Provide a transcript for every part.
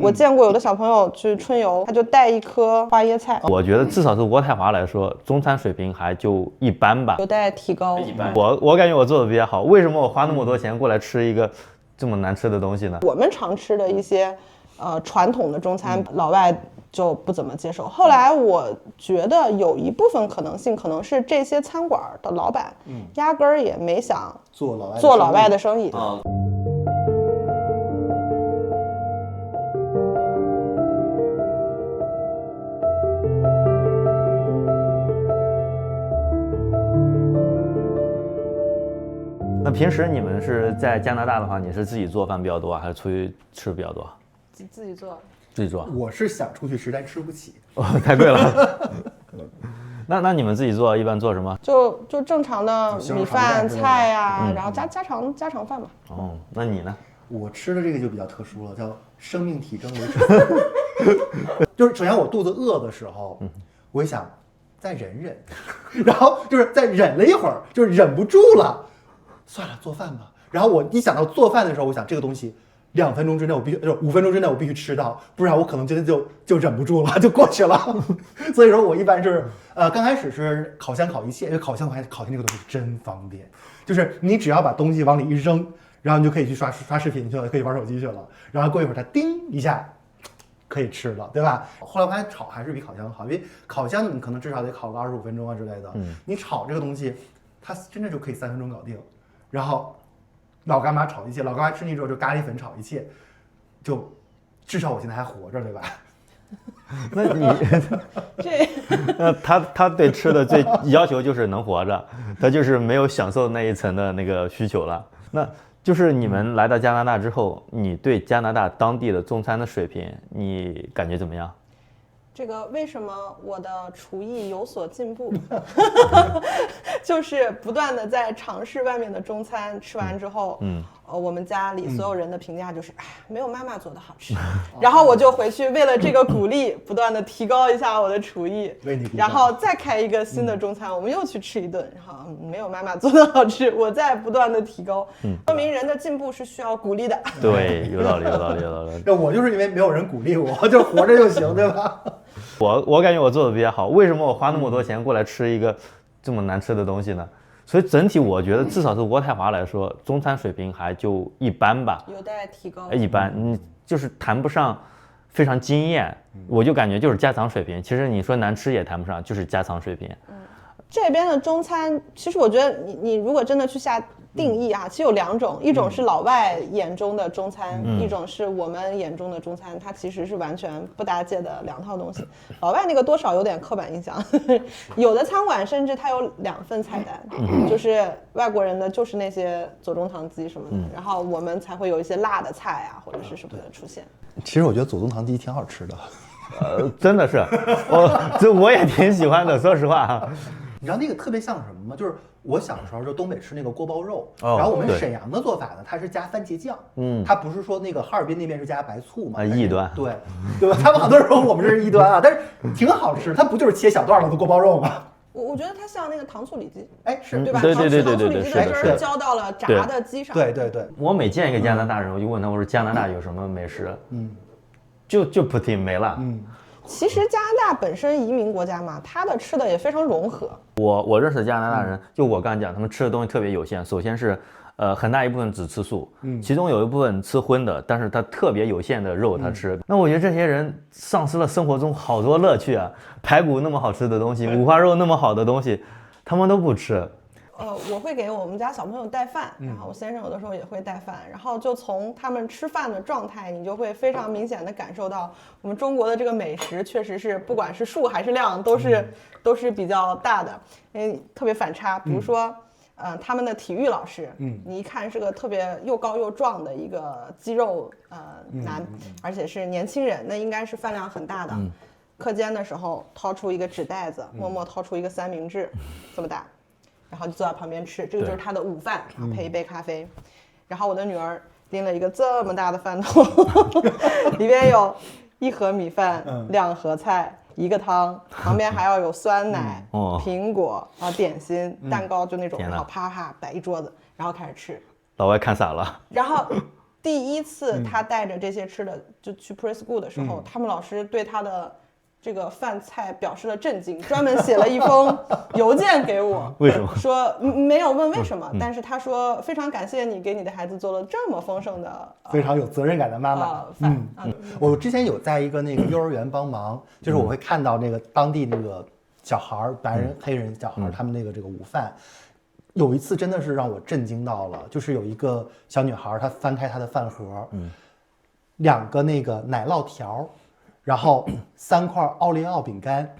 我见过有的小朋友去春游，他就带一颗花椰菜。我觉得至少是渥太华来说，中餐水平还就一般吧，有待提高。一般。我感觉我做的比较好，为什么我花那么多钱过来吃一个这么难吃的东西呢？我们常吃的一些传统的中餐，老外就不怎么接受。后来我觉得有一部分可能性，可能是这些餐馆的老板，压根儿也没想做老外的生意。那平时你们是在加拿大的话，你是自己做饭比较多，还是出去吃比较多？自己做。自己做。我是想出去吃，但吃不起。哦，太贵了。那你们自己做一般做什么？就正常的米饭菜呀，然后家常饭吧。哦，那你呢？我吃的这个就比较特殊了，叫生命体征维持。就是首先我肚子饿的时候，我一想再忍忍，然后就是再忍了一会儿，就是忍不住了，算了，做饭吧。然后我一想到做饭的时候，我想这个东西2分钟之内我必须，就是5分钟之内我必须吃到，不然我可能真的就忍不住了，就过去了。所以说我一般是刚开始是烤箱烤一切，因为烤箱烤箱这个东西真方便，就是你只要把东西往里一扔，然后你就可以去刷视频去了，可以玩手机去了，然后过一会儿它叮一下可以吃了，对吧？后来我发现炒还是比烤箱好，因为烤箱你可能至少得烤个25分钟啊之类的，你炒这个东西它真的就可以3分钟搞定。然后老干妈炒一切，老干妈吃腻之后就咖喱粉炒一切，就至少我现在还活着，对吧？那你他对吃的最要求就是能活着，他就是没有享受那一层的那个需求了。那就是你们来到加拿大之后，你对加拿大当地的中餐的水平，你感觉怎么样？这个为什么我的厨艺有所进步，就是不断的在尝试外面的中餐，吃完之后，我们家里所有人的评价就是，哎，没有妈妈做的好吃。然后我就回去为了这个鼓励，不断的提高一下我的厨艺，然后再开一个新的中餐，我们又去吃一顿，然后没有妈妈做的好吃，我再不断的提高，说明人的进步是需要鼓励的。对，有道理。我就是因为没有人鼓励我，就活着就行，对吧？我感觉我做的比较好，为什么我花那么多钱过来吃一个这么难吃的东西呢？所以整体我觉得至少是渥太华来说，中餐水平还就一般吧，有待提高。一般，就是谈不上非常惊艳，我就感觉就是家常水平。其实你说难吃也谈不上，就是家常水平。这边的中餐，其实我觉得你如果真的去下定义啊，其实有2种，一种是老外眼中的中餐，一种是我们眼中的中餐，它其实是完全不搭界的2套东西。老外那个多少有点刻板印象，有的餐馆甚至它有2份菜单，就是外国人的就是那些左宗棠鸡什么的，然后我们才会有一些辣的菜啊或者是什么的出现。其实我觉得左宗棠鸡挺好吃的，真的是，我也挺喜欢的，说实话。你知道那个特别像什么吗？就是我小时候就东北吃那个锅包肉，然后我们沈阳的做法呢，它是加番茄酱，它不是说那个哈尔滨那边是加白醋嘛，异端，对吧？他们很多人说我们这是异端啊，但是挺好吃，它不就是切小段的锅包肉吗？我觉得它像那个糖醋里脊，是对吧？对，糖醋里脊的汁儿浇到了炸的鸡上。对。我每见一个加拿大人，我就问他，我说加拿大有什么美食？就 Poutine 没了。其实加拿大本身移民国家嘛，它的吃的也非常融合。我认识的加拿大人，就我刚讲，他们吃的东西特别有限。首先是，很大一部分只吃素，其中有一部分吃荤的，但是他特别有限的肉他吃。那我觉得这些人丧失了生活中好多乐趣啊！排骨那么好吃的东西，五花肉那么好的东西，他们都不吃。我会给我们家小朋友带饭，然后我先生有的时候也会带饭，然后就从他们吃饭的状态，你就会非常明显的感受到我们中国的这个美食确实是不管是数还是量都是比较大的，因为特别反差。比如说，他们的体育老师，你一看是个特别又高又壮的一个肌肉男，而且是年轻人，那应该是饭量很大的。课间的时候掏出一个纸袋子，默默掏出一个三明治，这么大。然后就坐在旁边吃，这个就是他的午饭，然后配一杯咖啡。然后我的女儿拎了一个这么大的饭桶，里边有1盒米饭、2盒菜、1个汤，旁边还要有酸奶、苹果啊、点心、蛋糕，就那种，然后啪啪摆一桌子，然后开始吃。老外看傻了。然后第一次他带着这些吃的就去 preschool 的时候，他们老师对他的这个饭菜表示了震惊，专门写了一封邮件给我。为什么？说没有问为什么，但是他说非常感谢你给你的孩子做了这么丰盛的，非常有责任感的妈妈。我之前有在一个那个幼儿园帮忙，就是我会看到那个当地那个小孩，白人、黑人小孩，他们那个这个午饭。有一次真的是让我震惊到了，就是有一个小女孩，她翻开她的饭盒，2个那个奶酪条，然后3块奥利奥饼干，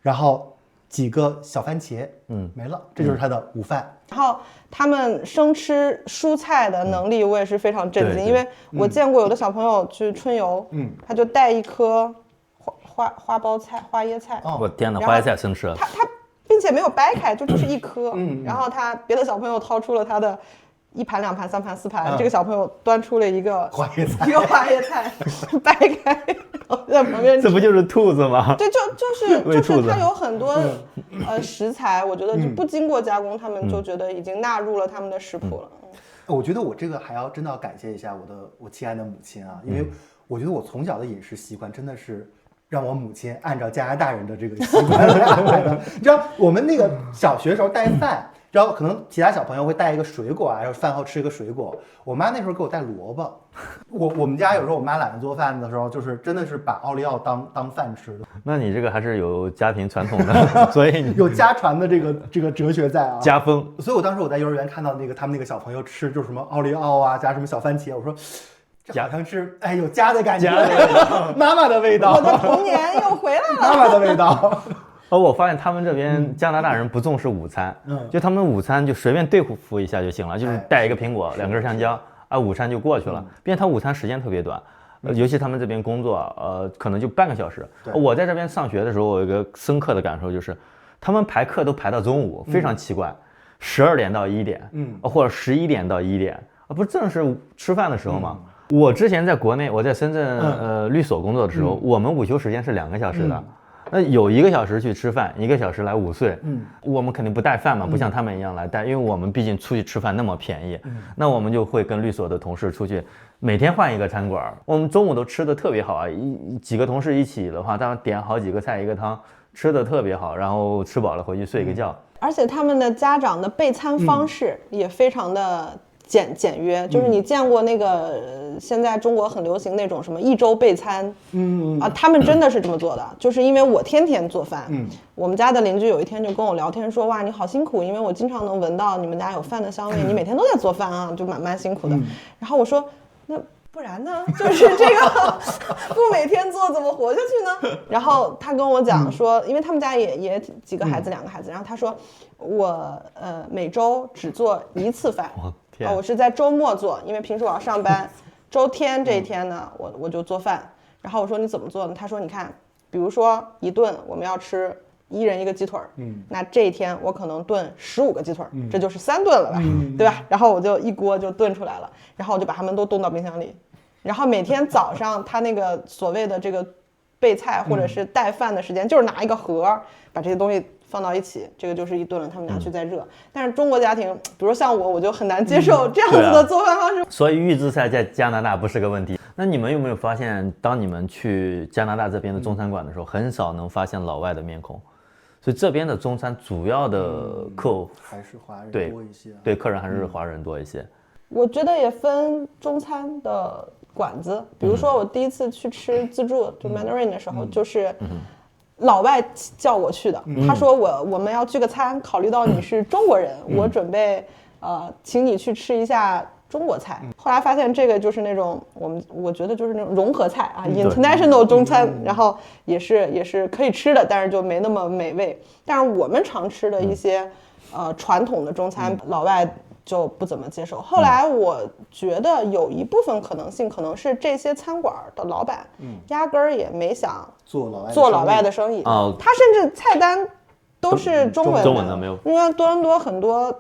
然后几个小番茄，没了，这就是她的午饭。然后他们生吃蔬菜的能力，我也是非常震惊，因为我见过有的小朋友去春游，他就带一颗花苞菜、花椰菜，我天哪，花椰菜生吃，他并且没有掰开，就是一颗，然后别的小朋友掏出了他的1盘、2盘、3盘、4盘，这个小朋友端出了一个花椰菜，掰开，然后在旁边吃。这不就是兔子吗？对，就是它有很多食材，我觉得就不经过加工，他们就觉得已经纳入了他们的食谱了。我觉得我这个还要真的要感谢一下我亲爱的母亲啊，因为我觉得我从小的饮食习惯真的是让我母亲按照加拿大人的这个习惯来安排的。你知道我们那个小学时候带饭，然后可能其他小朋友会带一个水果啊，然后饭后吃一个水果。我妈那时候给我带萝卜。我们家有时候我妈懒得做饭的时候，就是真的是把奥利奥当饭吃的。那你这个还是有家庭传统的，所以你有家传的这个哲学在啊，家风。所以我当时我在幼儿园看到他们那个小朋友吃就是什么奥利奥啊，加什么小番茄，我说。这好像是有家的感觉，妈妈的味道，我的童年又回来了，妈妈的味道。我发现他们这边加拿大人不重视午餐，就他们午餐就随便对付一下就行了，就是带一个苹果，2根香蕉啊，午餐就过去了。并且他午餐时间特别短，尤其他们这边工作，可能就半个小时。我在这边上学的时候，我有一个深刻的感受就是，他们排课都排到中午，非常奇怪，12点到1点，或者11点到1点，不是正是吃饭的时候吗？我之前在国内，我在深圳律所工作的时候，我们午休时间是2个小时的，那有1个小时去吃饭，1个小时来午睡。我们肯定不带饭嘛，不像他们一样来带，因为我们毕竟出去吃饭那么便宜，那我们就会跟律所的同事出去，每天换一个餐馆，我们中午都吃的特别好啊，几个同事一起的话，当然点好几个菜一个汤，吃的特别好，然后吃饱了回去睡一个觉。而且他们的家长的备餐方式也非常的简约，就是你见过那个现在中国很流行那种什么1周备餐，他们真的是这么做的。就是因为我天天做饭，我们家的邻居有一天就跟我聊天说，哇，你好辛苦，因为我经常能闻到你们家有饭的香味，你每天都在做饭啊，就蛮辛苦的。然后我说，那不然呢？就是这个不每天做怎么活下去呢？然后他跟我讲说，因为他们家也几个孩子，2个孩子，然后他说我每周只做1次饭。我是在周末做，因为平时我要上班。周天这一天呢，我就做饭。然后我说你怎么做呢？他说你看，比如说一顿我们要吃1人1个鸡腿，那这一天我可能炖15个鸡腿，这就是3顿了吧，对吧？然后我就一锅就炖出来了，然后我就把它们都冻到冰箱里。然后每天早上他那个所谓的这个备菜或者是带饭的时间，就是拿一个盒把这些东西放到一起，这个就是一顿了，他们拿去再热。但是中国家庭，比如像我就很难接受这样子的做饭方式。所以预制菜在加拿大不是个问题。那你们有没有发现，当你们去加拿大这边的中餐馆的时候，很少能发现老外的面孔？所以这边的中餐主要的客户还是华人多一些，对，客人还是华人多一些。我觉得也分中餐的馆子，比如说我第一次去吃自助就 Mandarin 的时候，就是老外叫我去的，他说我们要聚个餐，考虑到你是中国人，我准备请你去吃一下中国菜。后来发现这个就是那种我觉得就是那种融合菜啊，international 中餐，然后也是可以吃的，但是就没那么美味。但是我们常吃的一些传统的中餐，老外就不怎么接受。后来我觉得有一部分可能性，可能是这些餐馆的老板压根儿也没想做老外的生意，他甚至菜单都是中文的，没有。因为多伦多很多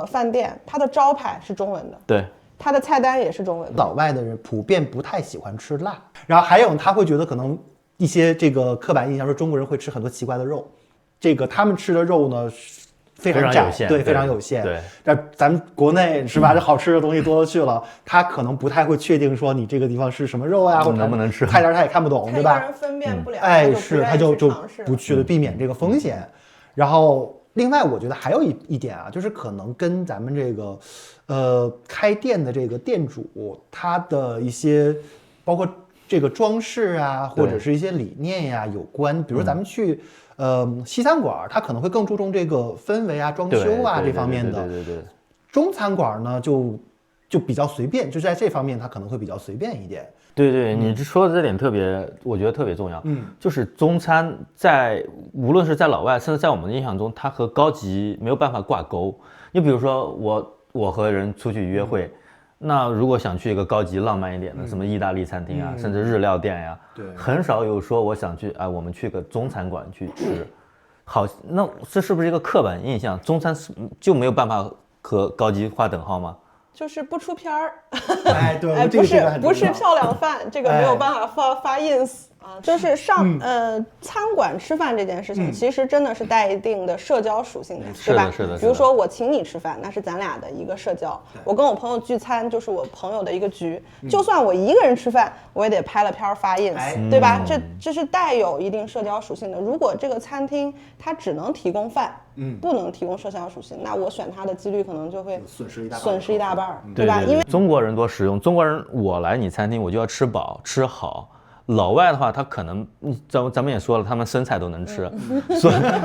饭店，它的招牌是中文的，对，它的菜单也是中文的。老外的人普遍不太喜欢吃辣，然后还有他会觉得可能一些这个刻板印象说中国人会吃很多奇怪的肉，这个他们吃的肉呢非常窄，有限，对，非常有限。对，但咱们国内是吧？这好吃的东西多了去了，他可能不太会确定说你这个地方是什么肉呀，或者能不能吃，菜单他也看不懂，对吧？人分辨不了，哎，是，他就不去了，嗯避免这个风险。然后，另外我觉得还有一点啊，就是可能跟咱们这个，开店的这个店主他的一些，包括这个装饰啊，或者是一些理念呀有关。比如咱们去。西餐馆它可能会更注重这个氛围啊、装修啊这方面的。对。中餐馆呢就比较随便，就在这方面它可能会比较随便一点。对，你说的这点我觉得特别重要。就是中餐无论是在老外，甚至在我们的印象中，它和高级没有办法挂钩。你比如说我和人出去约会。那如果想去一个高级浪漫一点的，什么意大利餐厅啊，甚至日料店呀，对，很少有说我想去我们去个中餐馆去吃。好，那这是不是一个刻板印象？中餐就没有办法和高级划等号吗？就是不出片儿，哎，对，哎，不是漂亮饭，这个没有办法发 ins 啊。就是餐馆吃饭这件事情，其实真的是带一定的社交属性的，对吧？是的。比如说我请你吃饭，那是咱俩的一个社交；我跟我朋友聚餐，就是我朋友的一个局。就算我一个人吃饭，我也得拍了片发 ins，对吧？这是带有一定社交属性的。如果这个餐厅它只能提供饭，不能提供社交属性，那我选它的几率可能就会损失一大半，对吧？因为中国人多实用，中国人我来你餐厅我就要吃饱吃好。老外的话，他可能咱们也说了，他们生菜都能吃，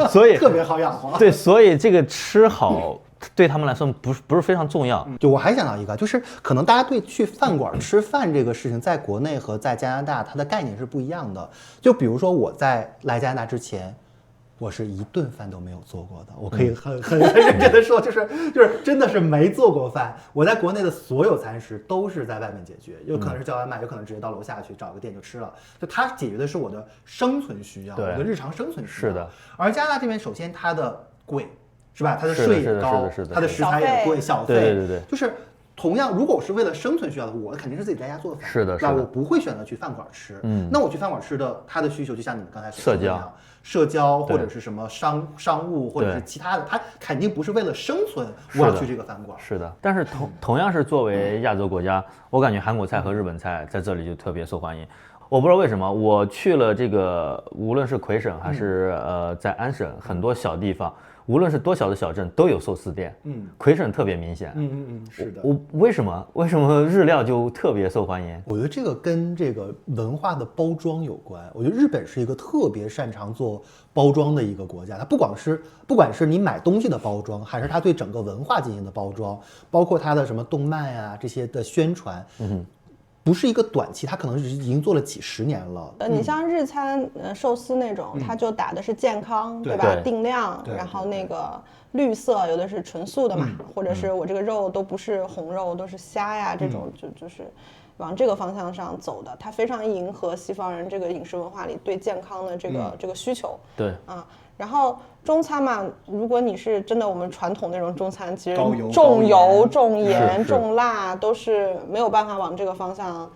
所以特别好养活。对，所以这个吃好对他们来说不是非常重要。就我还想到一个，就是可能大家对去饭馆吃饭这个事情，在国内和在加拿大它的概念是不一样的。就比如说我在来加拿大之前。我是一顿饭都没有做过的，我可以很认真的说，就是真的是没做过饭。我在国内的所有餐食都是在外面解决，有可能是叫外卖，有可能直接到楼下去找个店就吃了。就它解决的是我的生存需要，我的日常生存需要。是的。而加拿大这边，首先它的贵，是吧？它的税也高，它的食材也贵，小费，对，就是。同样，如果我是为了生存需要的，我肯定是自己在家做饭。是的，那我不会选择去饭馆吃。那我去饭馆吃的，它的需求就像你们刚才说的一样，社交或者是什么商务或者是其他的，它肯定不是为了生存我要去这个饭馆。是的，但是同样是作为亚洲国家，我感觉韩国菜和日本菜在这里就特别受欢迎。我不知道为什么，我去了这个，无论是魁省还是在安省，很多小地方。无论是多小的小镇都有寿司店，魁省特别明显，是的。为什么日料就特别受欢迎？我觉得这个跟这个文化的包装有关。我觉得日本是一个特别擅长做包装的一个国家，它不管是你买东西的包装，还是它对整个文化进行的包装，包括它的什么动漫啊这些的宣传，不是一个短期，它可能是已经做了几十年了。你像日餐，寿司那种，它就打的是健康，对吧？定量，然后那个绿色，有的是纯素的嘛，或者是我这个肉都不是红肉，都是虾呀，这种就是往这个方向上走的。它非常迎合西方人这个饮食文化里对健康的这个需求。对啊。然后中餐嘛，如果你是真的我们传统那种中餐，其实重油、重盐、重辣都是没有办法往这个方向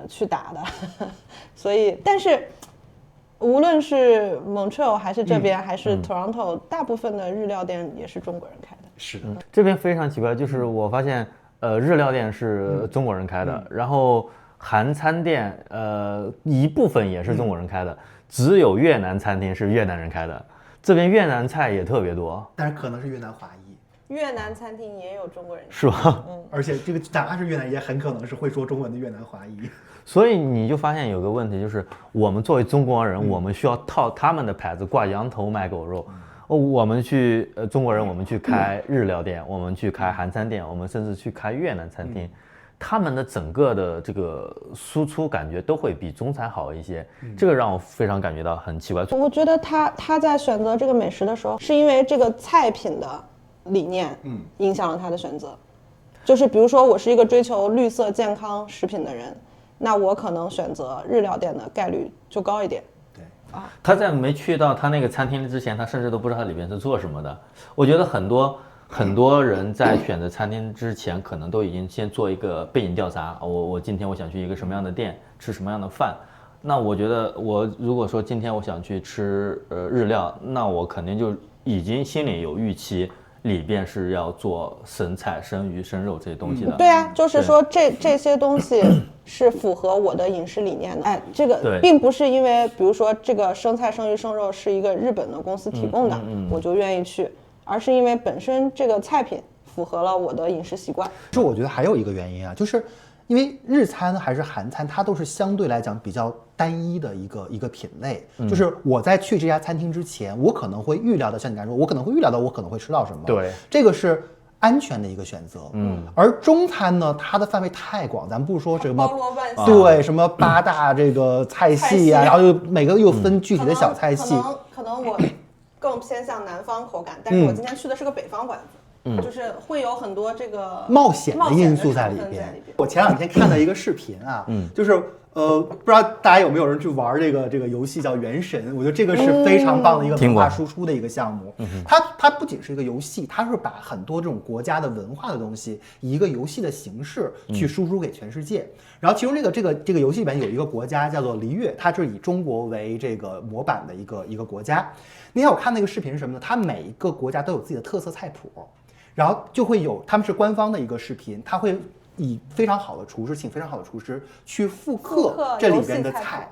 去打的。所以，但是无论是 Montreal 还是这边，还是 Toronto，大部分的日料店也是中国人开的。是的，这边非常奇怪，就是我发现日料店是中国人开的，然后韩餐店一部分也是中国人开的。只有越南餐厅是越南人开的，这边越南菜也特别多，但是可能是越南华裔。越南餐厅也有中国人，是吧？而且这个哪怕是越南，也很可能是会说中文的越南华裔。所以你就发现有个问题，就是我们作为中国人，我们需要套他们的牌子，挂羊头卖狗肉。我们去中国人，我们去开日料店，我们去开韩餐店，我们甚至去开越南餐厅。他们的整个的这个输出感觉都会比中餐好一些，这个让我非常感觉到很奇怪。我觉得他在选择这个美食的时候，是因为这个菜品的理念，影响了他的选择。就是比如说，我是一个追求绿色健康食品的人，那我可能选择日料店的概率就高一点。对啊，他在没去到他那个餐厅之前，他甚至都不知道它里边是做什么的。我觉得很多人在选择餐厅之前，可能都已经先做一个背景调查。我今天我想去一个什么样的店，吃什么样的饭。那我觉得我如果说今天我想去吃日料，那我肯定就已经心里有预期，里边是要做生菜、生鱼、生肉这些东西的。对啊，就是说这些东西是符合我的饮食理念的。哎，这个并不是因为比如说这个生菜、生鱼、生肉是一个日本的公司提供的，我就愿意去，而是因为本身这个菜品符合了我的饮食习惯。是我觉得还有一个原因啊，就是因为日餐还是韩餐，它都是相对来讲比较单一的一个品类。就是我在去这家餐厅之前，我可能会预料到，像你刚才说，我可能会预料到我可能会吃到什么。对，这个是安全的一个选择。而中餐呢，它的范围太广，咱不说什么包罗万象，对，什么8大这个菜系啊，然后又每个又分具体的小菜系。可能我更偏向南方口感，但是我今天去的是个北方馆子。就是会有很多这个冒险的因素在里边。我前2天看了一个视频啊，就是不知道大家有没有人去玩这个游戏叫《原神》，我觉得这个是非常棒的一个文化输出的一个项目。它不仅是一个游戏，它是把很多这种国家的文化的东西以一个游戏的形式去输出给全世界。然后其中这个游戏里面有一个国家叫做璃月，它是以中国为这个模板的一个国家。那天我看那个视频是什么呢？它每一个国家都有自己的特色菜谱。然后就会有，他们是官方的一个视频，他会以非常好的厨师，请非常好的厨师去复刻这里边的菜。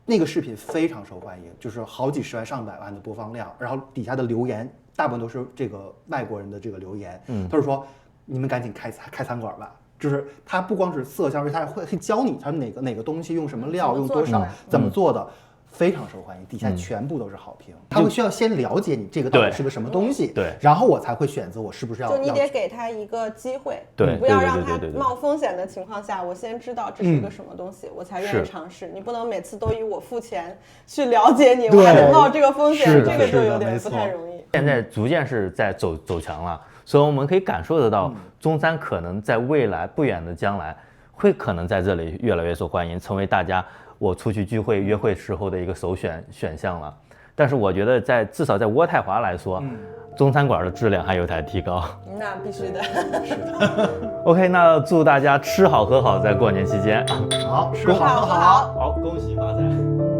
那个视频非常受欢迎，就是好几十万、上百万的播放量。然后底下的留言大部分都是这个外国人的这个留言，他是说你们赶紧开餐馆吧。就是他不光是色香味，他会教你他哪个东西用什么料，用多少，怎么做的。非常受欢迎，底下全部都是好评。他会需要先了解你这个到底是个什么东西，对，然后我才会选择我是不是要。就你得给他一个机会，对，不要让他冒风险的情况下，我先知道这是个什么东西，我才愿意尝试。你不能每次都以我付钱去了解你，我还得冒这个风险，这个就有点不太容易。现在逐渐是在走强了，所以我们可以感受得到，中餐可能在未来不远的将来，会可能在这里越来越受欢迎，成为大家。我出去聚会约会时候的一个首选项了，但是我觉得至少在渥太华来说，中餐馆的质量还有待提高。那必须的。是的。OK， 那祝大家吃好喝好，在过年期间。好，吃好喝好，好，恭喜发财。